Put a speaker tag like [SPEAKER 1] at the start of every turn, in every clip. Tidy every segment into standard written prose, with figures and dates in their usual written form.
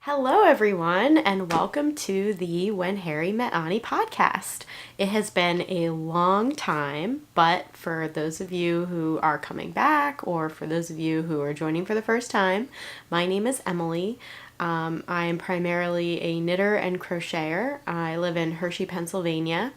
[SPEAKER 1] Hello everyone and welcome to the When Harry Met Onnie podcast. It has been a long time, but for those of you who are coming back or for those of you who are joining for the first time, my name is Emily. I am primarily a knitter and crocheter. I live in Hershey, Pennsylvania.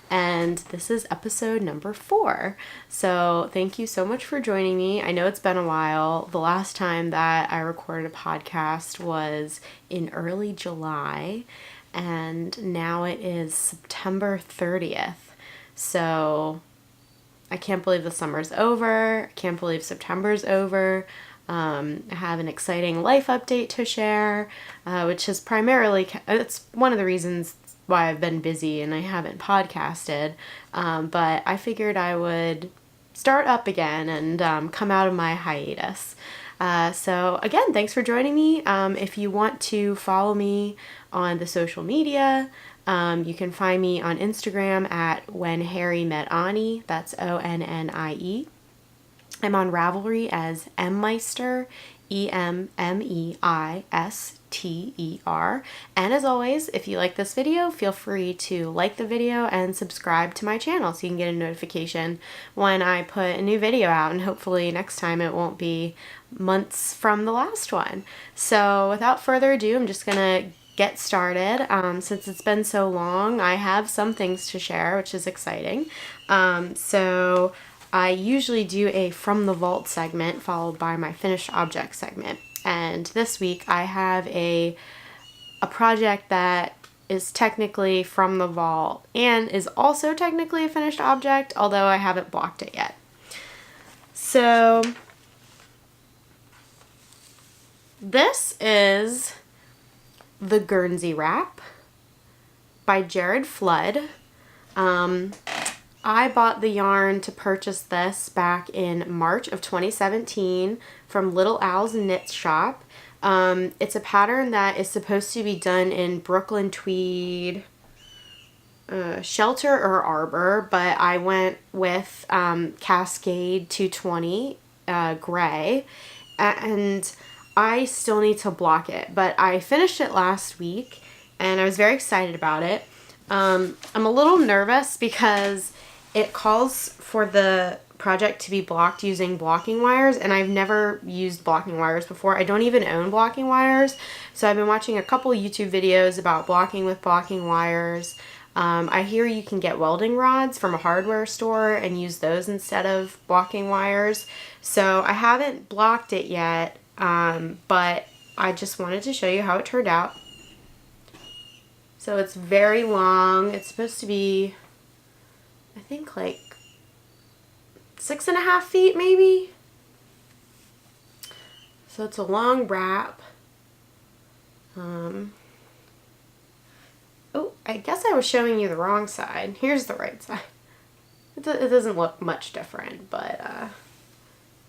[SPEAKER 1] And this is episode number 4. So thank you so much for joining me. I know it's been a while. The last time that I recorded a podcast was in early July, and now it is September 30th. So I can't believe the summer's over. I can't believe September's over. I have an exciting life update to share, which is primarily, it's one of the reasons why I've been busy and I haven't podcasted, but I figured I would start up again and come out of my hiatus. So again, thanks for joining me. If you want to follow me on the social media, you can find me on Instagram at When Harry Met Onnie. That's ONNIE. I'm on Ravelry as Mmeister, EMMEISTER. And as always, if you like this video, feel free to like the video and subscribe to my channel so you can get a notification when I put a new video out, and hopefully next time it won't be months from the last one. So without further ado, I'm just gonna get started. Since it's been so long, I have some things to share, which is exciting. So I usually do a From the Vault segment followed by my Finished Object segment. And this week I have a project that is technically from the vault and is also technically a finished object, although I haven't blocked it yet. So this is the Guernsey wrap by Jared Flood. I bought the yarn to purchase this back in March of 2017 from Little Al's Knit Shop. It's a pattern that is supposed to be done in Brooklyn Tweed, Shelter or Arbor, but I went with Cacscade 220 gray, and I still need to block it, but I finished it last week and I was very excited about it. I'm a little nervous because it calls for the project to be blocked using blocking wires, and I've never used blocking wires before. I don't even own blocking wires, so I've been watching a couple YouTube videos about blocking with blocking wires. I hear you can get welding rods from a hardware store and use those instead of blocking wires. So I haven't blocked it yet, but I just wanted to show you how it turned out. So it's very long. It's supposed to be, I think, like 6.5 feet maybe. So it's a long wrap. Oh, I guess I was showing you the wrong side. Here's the right side. It doesn't look much different, but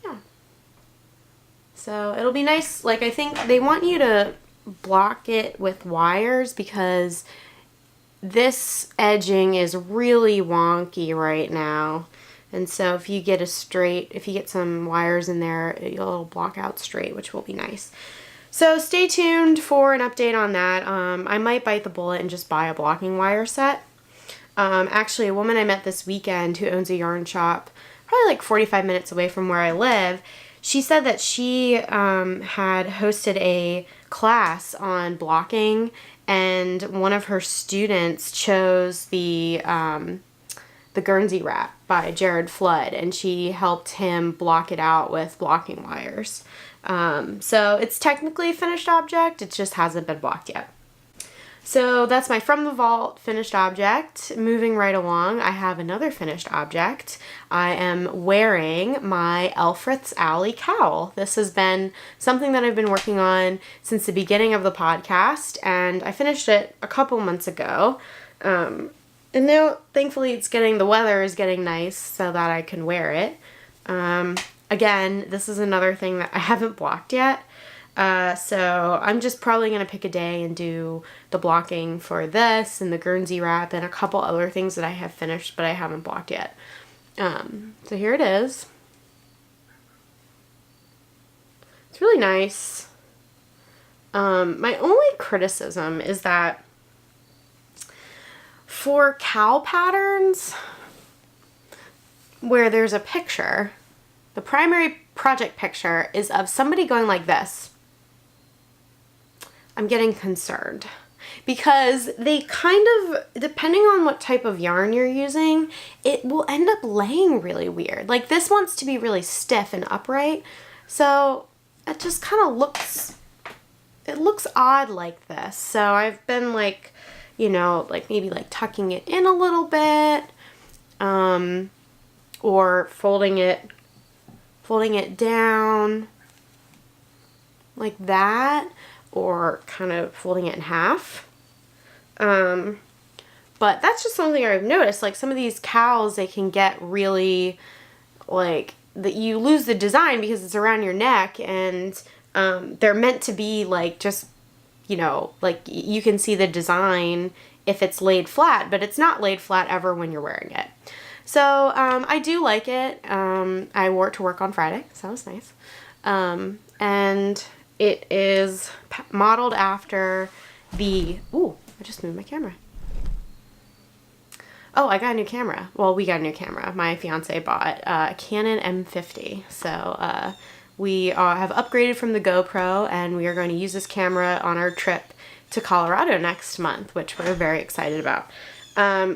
[SPEAKER 1] yeah. So it'll be nice. Like, I think they want you to block it with wires because this edging is really wonky right now, and so if you get some wires in there, it'll block out straight, which will be nice. So stay tuned for an update on that. I might bite the bullet and just buy a blocking wire set. Actually, a woman I met this weekend who owns a yarn shop probably like 45 minutes away from where I live, she said that she had hosted a class on blocking, and one of her students chose the Guernsey wrap by Jared Flood, and she helped him block it out with blocking wires. So it's technically a finished object, it just hasn't been blocked yet. So that's my From the Vault finished object. Moving right along, I have another finished object. I am wearing my Elfreth's Alley cowl. This has been something that I've been working on since the beginning of the podcast, and I finished it a couple months ago. And now, thankfully, the weather is getting nice so that I can wear it. Again, this is another thing that I haven't blocked yet. So I'm just probably going to pick a day and do the blocking for this and the Guernsey wrap and a couple other things that I have finished but I haven't blocked yet. So here it is. It's really nice. My only criticism is that for cowl patterns where there's a picture, the primary project picture is of somebody going like this. I'm getting concerned because they kind of, depending on what type of yarn you're using, it will end up laying really weird. Like this wants to be really stiff and upright, so it just kind of looks, it looks odd like this. So I've been like, you know, like maybe like tucking it in a little bit, or folding it down like that, or kind of folding it in half. But that's just something I've noticed. Like some of these cowls, they can get really like that you lose the design because it's around your neck, and they're meant to be like just, you know, like you can see the design if it's laid flat, but it's not laid flat ever when you're wearing it. So I do like it. I wore it to work on Friday, so that was nice. And it is modeled after the, ooh, I just moved my camera. Oh, I got a new camera. Well, we got a new camera. My fiance bought a Canon M50. So we have upgraded from the GoPro, and we are going to use this camera on our trip to Colorado next month, which we're very excited about.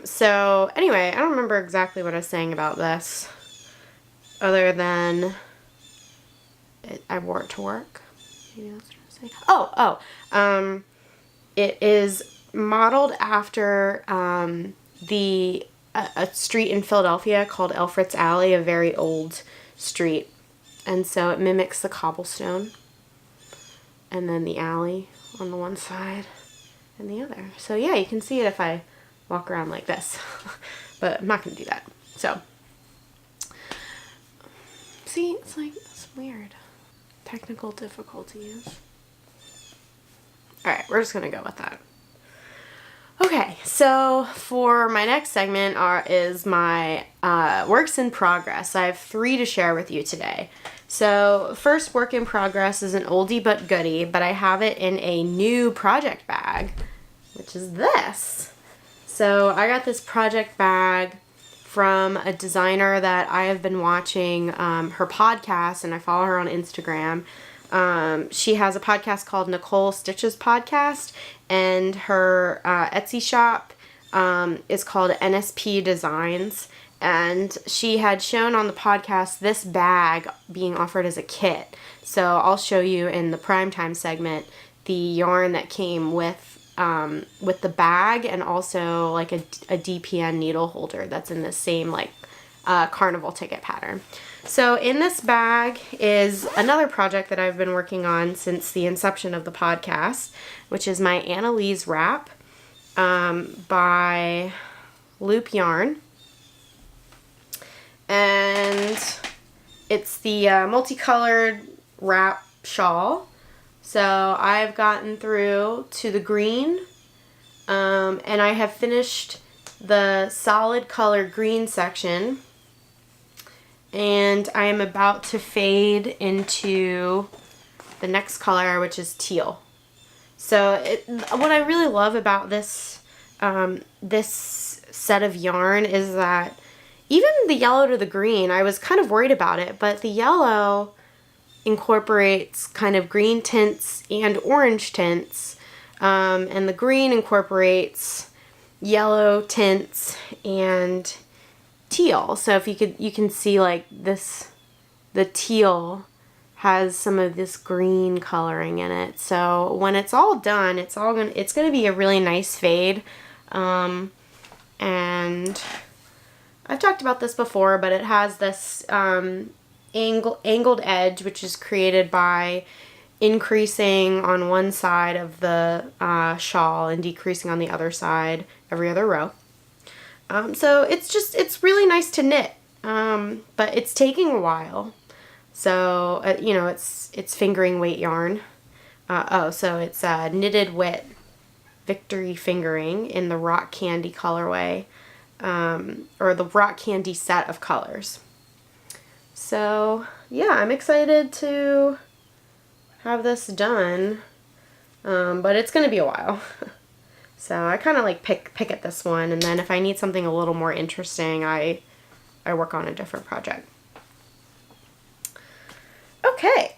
[SPEAKER 1] So anyway, I don't remember exactly what I was saying about this, other than I wore it to work. Maybe that's what I was saying. It is modeled after a street in Philadelphia called Elfreth's Alley, a very old street, and so it mimics the cobblestone, and then the alley on the one side and the other. So yeah, you can see it if I walk around like this, but I'm not going to do that. So, see, it's like, it's weird. Technical difficulties. Alright, we're just going to go with that. Okay, so for my next segment is my works in progress. I have 3 to share with you today. So first work in progress is an oldie but goodie, but I have it in a new project bag, which is this. So I got this project bag from a designer that I have been watching her podcast, and I follow her on Instagram. She has a podcast called Nicole Stitches Podcast, and her Etsy shop is called NSP Designs. And she had shown on the podcast this bag being offered as a kit. So I'll show you in the Primetime segment the yarn that came with the bag, and also like a DPN needle holder that's in the same like Carnival ticket pattern. So in this bag is another project that I've been working on since the inception of the podcast, which is my Annalise wrap by Loop Yarn. And it's the multicolored wrap shawl. So I've gotten through to the green, and I have finished the solid color green section, and I am about to fade into the next color, which is teal. So what I really love about this this set of yarn is that even the yellow to the green, I was kind of worried about it, but the yellow incorporates kind of green tints and orange tints, and the green incorporates yellow tints and teal. So if you can see like this, the teal has some of this green coloring in it. So when it's all done, it's gonna be a really nice fade. And I've talked about this before, but it has this angled edge, which is created by increasing on one side of the shawl and decreasing on the other side every other row. So it's really nice to knit, but it's taking a while. So you know, it's fingering weight yarn. So it's knitted wit victory fingering in the rock candy colorway, or the rock candy set of colors. So yeah, I'm excited to have this done. but it's going to be a while. So I kind of like pick at this one, and then if I need something a little more interesting, I work on a different project. Okay,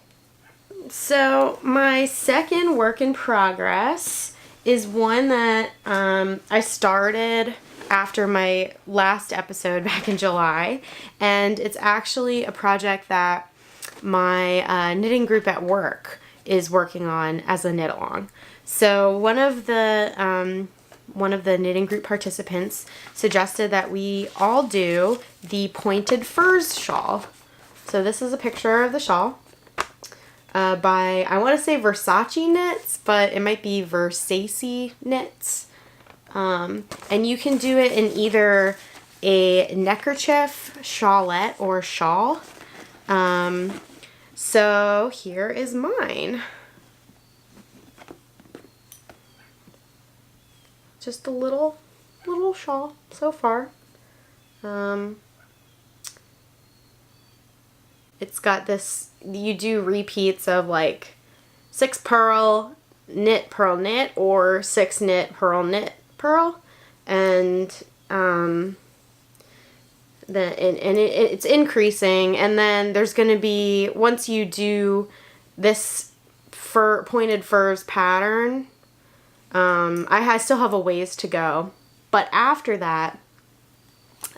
[SPEAKER 1] so my second work in progress is one that I started after my last episode back in July, and it's actually a project that my knitting group at work is working on as a knit along. So one of the knitting group participants suggested that we all do the pointed furs shawl. So this is a picture of the shawl by, I want to say Versaci knits, but it might be Versaci knits. And you can do it in either a neckerchief, shawlette, or shawl. So here is mine. Just a little shawl so far. It's got this, you do repeats of like 6 purl, knit, purl, knit, or 6 knit, purl, knit, purl, and it's increasing, and then there's going to be, once you do this pointed furs pattern, I still have a ways to go, but after that,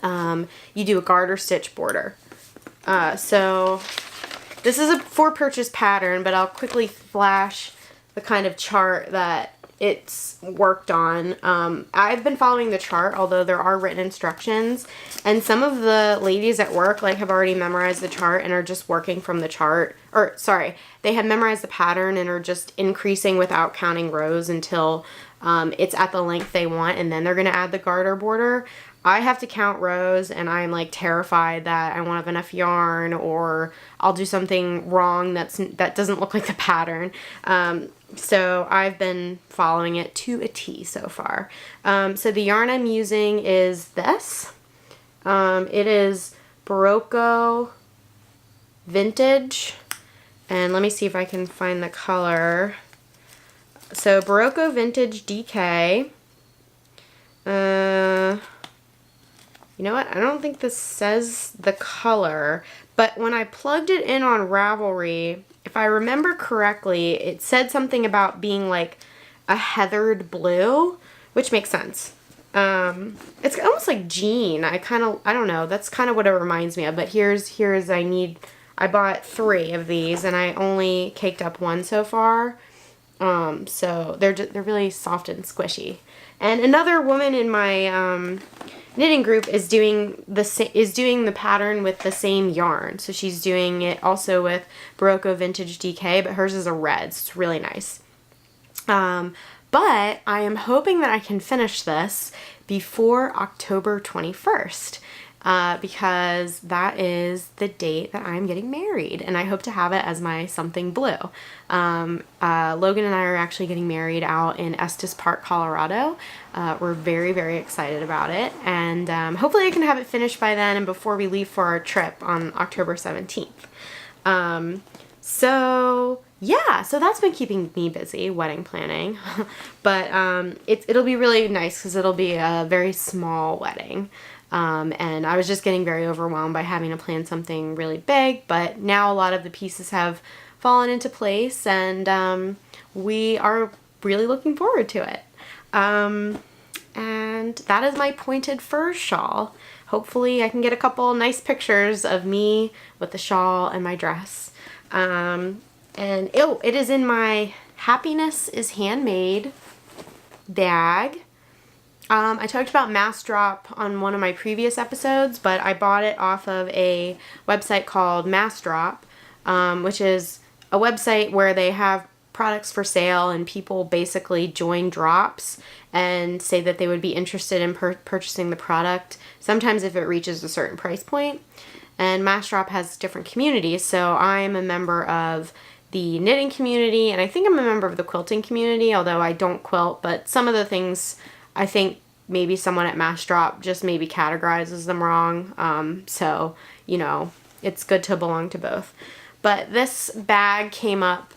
[SPEAKER 1] you do a garter stitch border. So this is a for purchase pattern, but I'll quickly flash the kind of chart that it's worked on. I've been following the chart, although there are written instructions, and some of the ladies at work like have already memorized the chart and are just working from the chart, or sorry, they had memorized the pattern and are just increasing without counting rows until it's at the length they want, and then they're going to add the garter border. I have to count rows, and I'm like terrified that I won't have enough yarn, or I'll do something wrong that doesn't look like the pattern. So I've been following it to a T so far. So the yarn I'm using is this. It is Berocco Vintage, and let me see if I can find the color. So Berocco Vintage DK. You know what? I don't think this says the color, but when I plugged it in on Ravelry, if I remember correctly, it said something about being like a heathered blue, which makes sense. It's almost like jean. I don't know. That's kind of what it reminds me of, but I bought 3 of these and I only caked up 1 so far. So they're really soft and squishy. And another woman in my knitting group is doing the pattern with the same yarn. So she's doing it also with Berocco Vintage DK, but hers is a red, so it's really nice. But I am hoping that I can finish this before October 21st. Because that is the date that I'm getting married, and I hope to have it as my something blue. Logan and I are actually getting married out in Estes Park, Colorado. We're very, very excited about it, and hopefully I can have it finished by then and before we leave for our trip on October 17th. So that's been keeping me busy, wedding planning. But it'll be really nice because it'll be a very small wedding. And I was just getting very overwhelmed by having to plan something really big, but now a lot of the pieces have fallen into place, and we are really looking forward to it. And that is my pointed furs shawl. Hopefully I can get a couple nice pictures of me with the shawl and my dress. And it is in my Happiness is Handmade bag. I talked about Mass Drop on one of my previous episodes, but I bought it off of a website called Mass Drop, which is a website where they have products for sale and people basically join drops and say that they would be interested in purchasing the product, sometimes if it reaches a certain price point. And Mass Drop has different communities, so I'm a member of the knitting community, and I think I'm a member of the quilting community, although I don't quilt, but some of the things I think maybe someone at Mass Drop just maybe categorizes them wrong. So, you know, it's good to belong to both. But this bag came up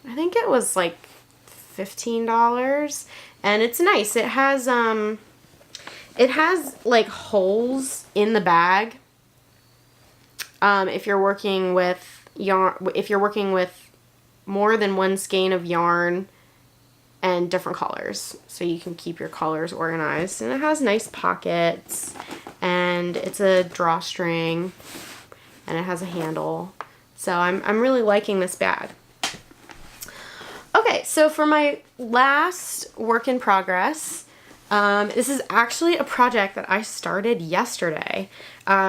[SPEAKER 1] I think it was like $15, and it's nice. It has like holes in the bag. If you're working with yarn, if you're working with more than one skein of yarn and different colors, so you can keep your colors organized. And it has nice pockets, and it's a drawstring, and it has a handle. So I'm really liking this bag. Okay, so for my last work in progress, this is actually a project that I started yesterday.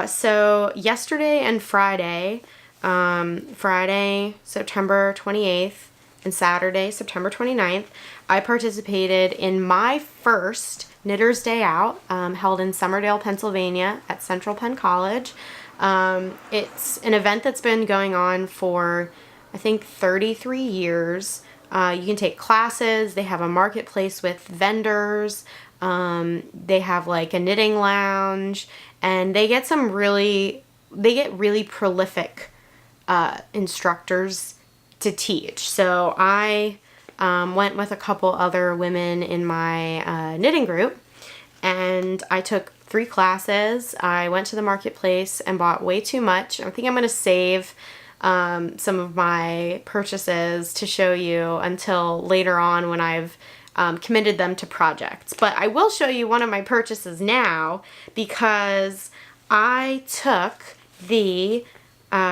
[SPEAKER 1] So yesterday and Friday, Friday, September 28th, and Saturday, September 29th, I participated in my first Knitter's Day Out, held in Somerdale, Pennsylvania at Central Penn College. It's an event that's been going on for, I think, 33 years. You can take classes. They have a marketplace with vendors. They have like a knitting lounge, and they get really prolific instructors to teach. So I went with a couple other women in my knitting group, and I took 3 classes. I went to the marketplace and bought way too much. I think I'm going to save some of my purchases to show you until later on when I've committed them to projects. But I will show you one of my purchases now, because I took the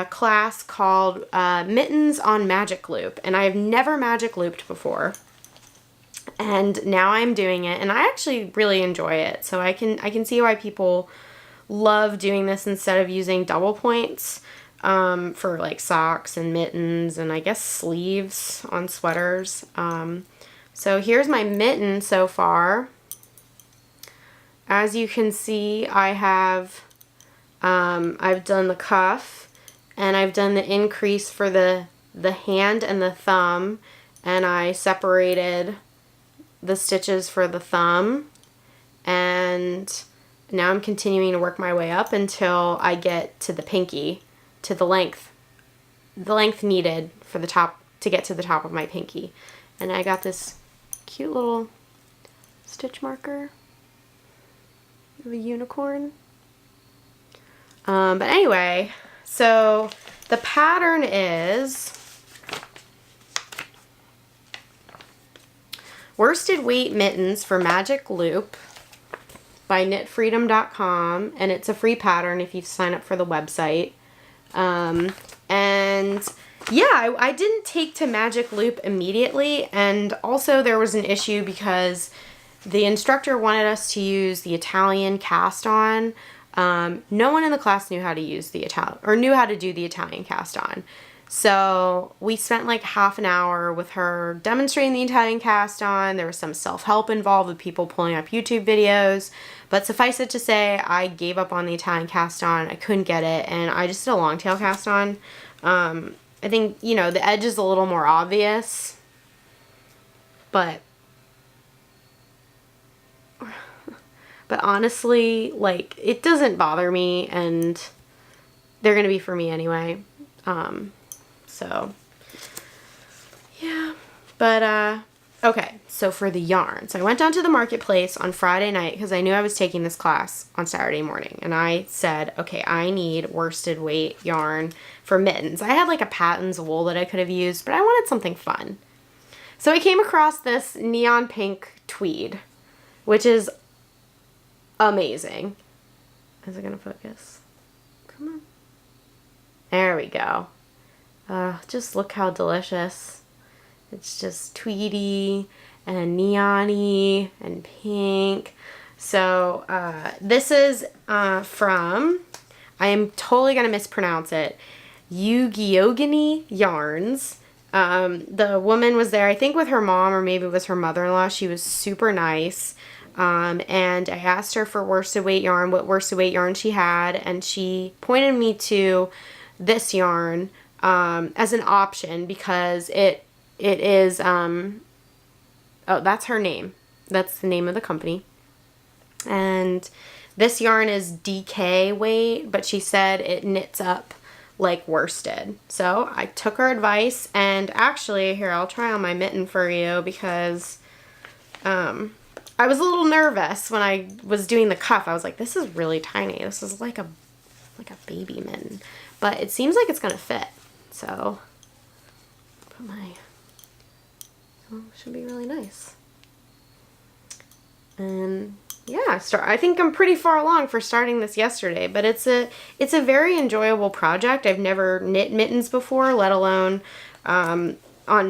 [SPEAKER 1] class called Mittens on Magic Loop, and I have never magic looped before, and now I'm doing it, and I actually really enjoy it. So I can see why people love doing this instead of using double points for like socks and mittens and I guess sleeves on sweaters. So here's my mitten so far. As you can see, I have I've done the cuff, and I've done the increase for the hand and the thumb, and I separated the stitches for the thumb, and now I'm continuing to work my way up until I get to the pinky, to the length needed for the top, to get to the top of my pinky. And I got this cute little stitch marker of a unicorn. But anyway, so the pattern is Worsted Weight Mittens for Magic Loop by knitfreedom.com, and it's a free pattern if you sign up for the website. And yeah, I didn't take to Magic Loop immediately, and also there was an issue because the instructor wanted us to use the Italian cast on. No one in the class knew how to use the knew how to do the Italian cast on. So we spent like half an hour with her demonstrating the Italian cast on. There was some self-help involved with people pulling up YouTube videos. But suffice it to say, I gave up on the Italian cast on. I couldn't get it, and I just did a long tail cast on. I think, you know, the edge is a little more obvious. But honestly, like, it doesn't bother me, and they're going to be for me anyway. So, yeah. But, okay, so for the yarn. So I went down to the marketplace on Friday night because I knew I was taking this class on Saturday morning. And I said, okay, I need worsted weight yarn for mittens. I had like a Patton's wool that I could have used, but I wanted something fun. So I came across this neon pink tweed, which is amazing. Is it going to focus? Come on. There we go. Just look how delicious. It's just tweedy and neon-y and pink. So this is from, I am totally going to mispronounce it, Youghiogheny Yarns. The woman was there, I think with her mom or maybe it was her mother-in-law. She was super nice. And I asked her for worsted weight yarn, what worsted weight yarn she had, and she pointed me to this yarn as an option because it is, oh, that's her name. That's the name of the company. And this yarn is DK weight, but she said it knits up like worsted. So I took her advice, and actually, here, I'll try on my mitten for you because I was a little nervous when I was doing the cuff. I was like, this is really tiny. This is like a baby mitten. But it seems like it's gonna fit. So put my, oh, should be really nice. And yeah, I think I'm pretty far along for starting this yesterday, but it's a very enjoyable project. I've never knit mittens before, let alone on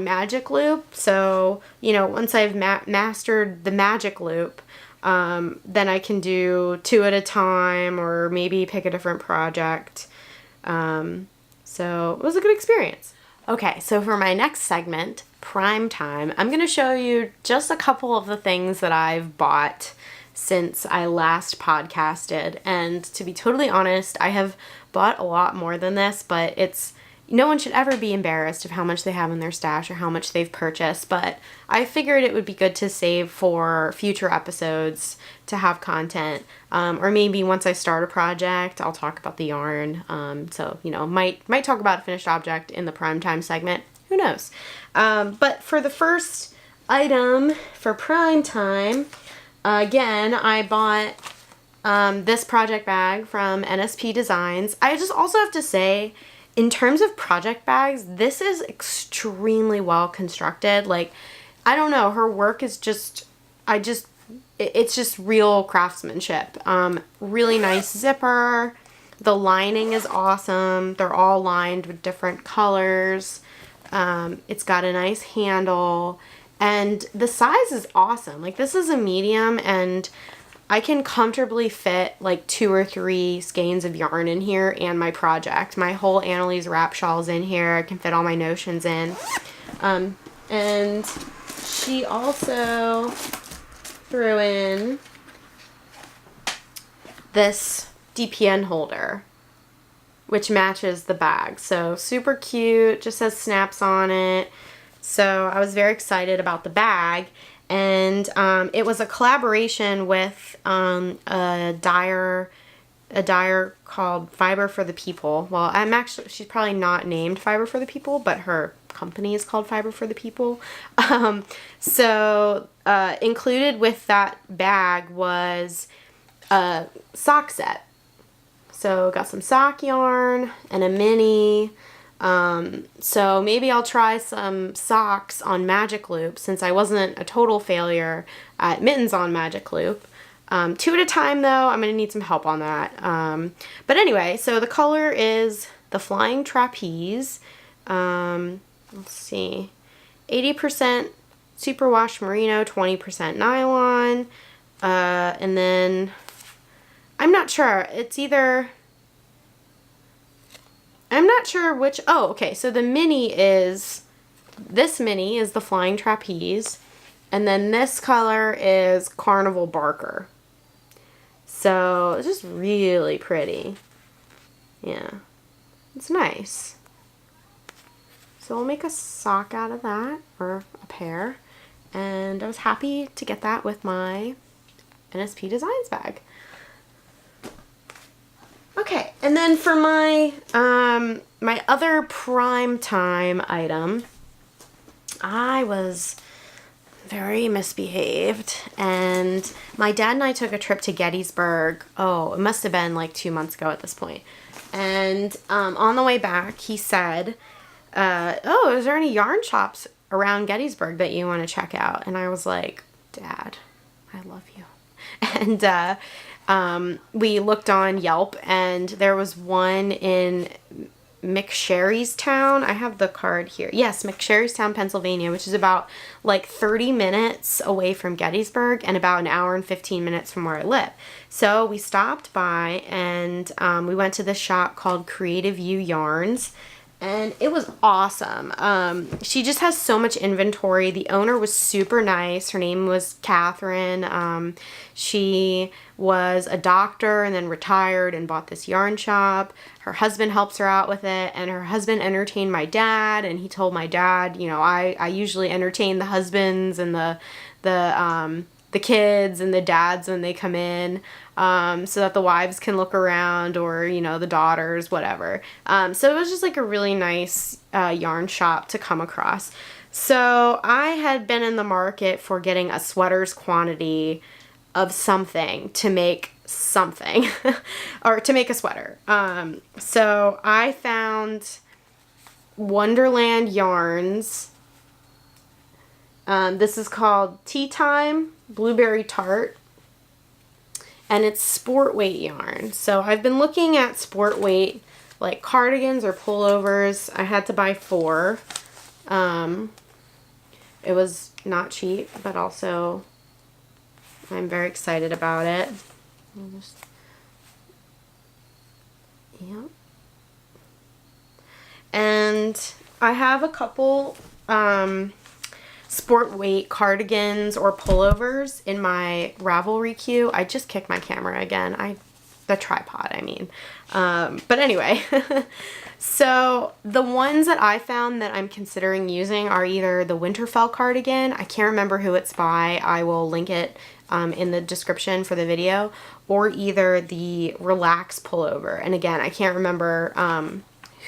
[SPEAKER 1] magic loop. So, you know, once I've mastered the magic loop, then I can do 2 at a time or maybe pick a different project. So it was a good experience. Okay, so for my next segment, Prime Time, I'm going to show you just a couple of the things that I've bought since I last podcasted. And to be totally honest, I have bought a lot more than this, but no one should ever be embarrassed of how much they have in their stash or how much they've purchased, but I figured it would be good to save for future episodes to have content, or maybe once I start a project, I'll talk about the yarn, so, you know, might talk about a finished object in the Prime Time segment, who knows. But for the first item for Prime Time, again, I bought this project bag from NSP Designs. I just also have to say, in terms of project bags, this is extremely well constructed. Like, I don't know, her work is just, it's just real craftsmanship. Really nice zipper. The lining is awesome. They're all lined with different colors. It's got a nice handle, and the size is awesome. Like, this is a medium, and I can comfortably fit like 2 or 3 skeins of yarn in here and my project. My whole Annalise wrap shawl's in here. I can fit all my notions in. And she also threw in this DPN holder, which matches the bag. So super cute, just has snaps on it. So I was very excited about the bag. And it was a collaboration with a dyer called Fiber for the People. Well, she's probably not named Fiber for the People, but her company is called Fiber for the People. So included with that bag was a sock set. So got some sock yarn and a mini. So maybe I'll try some socks on Magic Loop, since I wasn't a total failure at Mittens on Magic Loop. 2 at a time though, I'm going to need some help on that. But anyway, so the color is the Flying Trapeze. Let's see, 80% superwash merino, 20% nylon. And then I'm not sure, I'm not sure which, oh, okay, so the this mini is the Flying Trapeze, and then this color is Carnival Barker. So, it's just really pretty. Yeah, it's nice. So we'll make a sock out of that, or a pair, and I was happy to get that with my NSP Designs bag. Okay, and then for my my other Prime Time item, I was very misbehaved, and my dad and I took a trip to Gettysburg. Oh, it must have been like 2 months ago at this point. And on the way back, he said, oh, is there any yarn shops around Gettysburg that you want to check out? And I was like, Dad, I love you. And we looked on Yelp, and there was one in McSherrystown. I have the card here. Yes, McSherrystown, Pennsylvania, which is about like 30 minutes away from Gettysburg and about an hour and 15 minutes from where I live. So we stopped by, and we went to this shop called Creative You Yarns, and it was awesome. She just has so much inventory. The owner was super nice. Her name was Catherine. She was a doctor and then retired and bought this yarn shop. Her husband helps her out with it, and her husband entertained my dad, and he told my dad, you know, I usually entertain the husbands and the the kids and the dads when they come in, so that the wives can look around, or, you know, the daughters, whatever. So it was just like a really nice yarn shop to come across. So I had been in the market for getting a sweater's quantity of something to make something, or to make a sweater. So I found Wonderland Yarns. This is called Tea Time Blueberry Tart, and it's sport weight yarn. So I've been looking at sport weight, like cardigans or pullovers. I had to buy 4. It was not cheap, but also I'm very excited about it. Yeah. And I have a couple sport weight cardigans or pullovers in my Ravelry queue. I just kicked my camera again. The tripod, I mean. But anyway, so the ones that I found that I'm considering using are either the Winterfell cardigan. I can't remember who it's by. I will link it in the description for the video, or either the Relax pullover. And again, I can't remember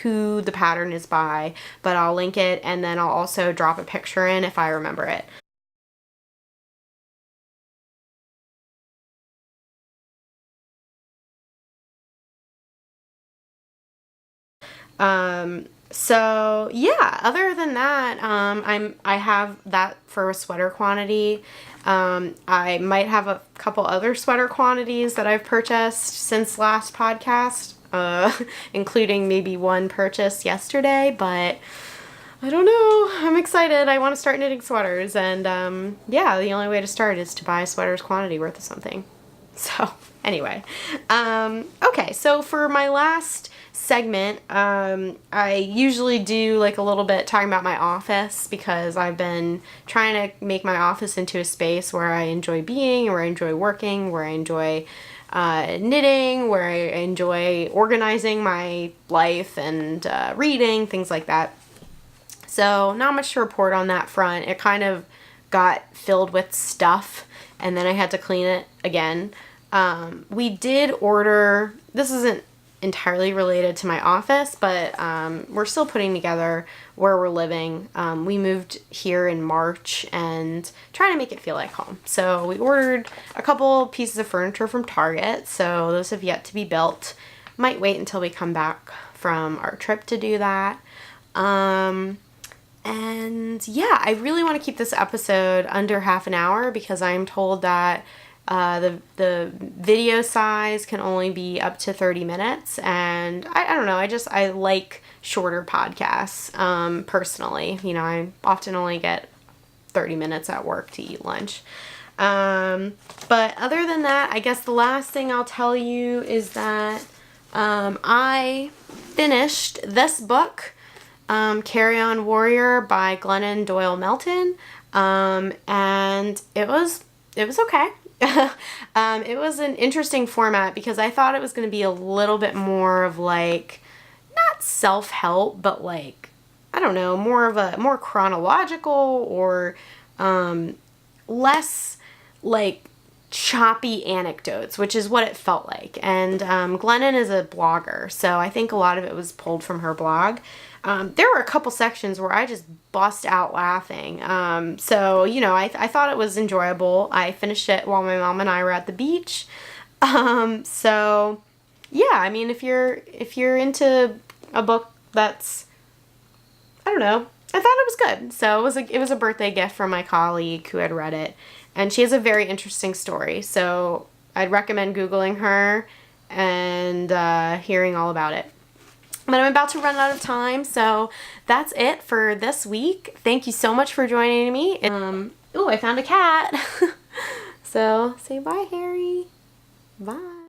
[SPEAKER 1] who the pattern is by, but I'll link it, and then I'll also drop a picture in if I remember it. So yeah, other than that, I have that for a sweater quantity. I might have a couple other sweater quantities that I've purchased since last podcast, including maybe one purchase yesterday, but I don't know. I'm excited. I want to start knitting sweaters, and yeah, the only way to start is to buy a sweater's quantity worth of something. So anyway, okay, so for my last segment, I usually do like a little bit talking about my office, because I've been trying to make my office into a space where I enjoy being, where I enjoy working, where I enjoy knitting, where I enjoy organizing my life and reading, things like that. So not much to report on that front. It kind of got filled with stuff, and then I had to clean it again. We did order, this isn't entirely related to my office, but we're still putting together where we're living. We moved here in March and trying to make it feel like home. So we ordered a couple pieces of furniture from Target, so those have yet to be built. Might wait until we come back from our trip to do that. And yeah, I really want to keep this episode under half an hour, because I'm told that the video size can only be up to 30 minutes, and I don't know, I like shorter podcasts, personally. You know, I often only get 30 minutes at work to eat lunch. But other than that, I guess the last thing I'll tell you is that I finished this book, Carry On Warrior by Glennon Doyle Melton, and it was okay. It was an interesting format, because I thought it was going to be a little bit more of like, not self-help, but like, I don't know, more chronological, or less like choppy anecdotes, which is what it felt like. And Glennon is a blogger, so I think a lot of it was pulled from her blog. There were a couple sections where I just bust out laughing. So, you know, I thought it was enjoyable. I finished it while my mom and I were at the beach. So yeah, I mean, if you're into a book that's, I don't know, I thought it was good. So it was a birthday gift from my colleague who had read it, and she has a very interesting story. So I'd recommend Googling her and hearing all about it. But I'm about to run out of time, so that's it for this week. Thank you so much for joining me. Oh, I found a cat. So say bye, Harry. Bye.